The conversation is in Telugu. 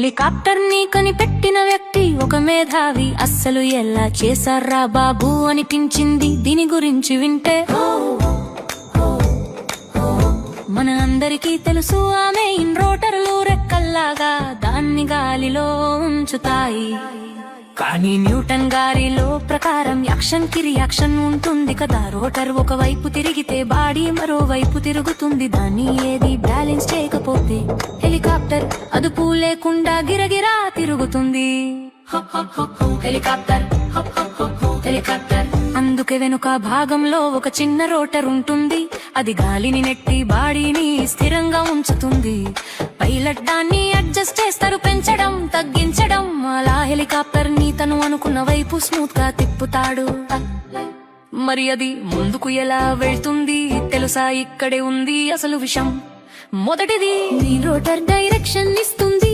హెలికాప్టర్ ని కనిపెట్టిన వ్యక్తి ఒక మేధావి. అస్సలు ఎలా చేశారా బాబు అనిపించింది దీని గురించి వింటే. మన అందరికీ తెలుసు ఆమె రోటర్లు రెక్కల్లాగా దాన్ని గాలిలో ఉంచుతాయి. కానీ న్యూటన్ గారిలో ప్రకారం యాక్షన్ కి రియాక్షన్ ఉంటుంది కదా. రోటర్ ఒకవైపు తిరిగితే బాడీ మరోవైపు తిరుగుతుంది. దాన్ని ఏది బ్యాలెన్స్ చేయకపోతే హెలికాప్టర్ అదుపు లేకుండా గిరగిరా తిరుగుతుంది. హెలికాప్టర్ హెలికాప్టర్ అందుకే వెనుక భాగంలో ఒక చిన్న రోటర్ ఉంటుంది. అది గాలిని నెట్టి బాడీని స్థిరంగా ఉంచుతుంది. పైలట్ దాన్ని అడ్జస్ట్ చేస్తారు, పెంచడం తగ్గించడం. అలా హెలికాప్టర్ ని తను అనుకున్న వైపు స్మూత్ గా తిప్పుతాడు. మరి అది ముందుకు ఎలా వెళ్తుంది తెలుసా? ఇక్కడే ఉంది అసలు విషయం. మొదటిది రోటర్ డైరెక్షన్ ఇస్తుంది.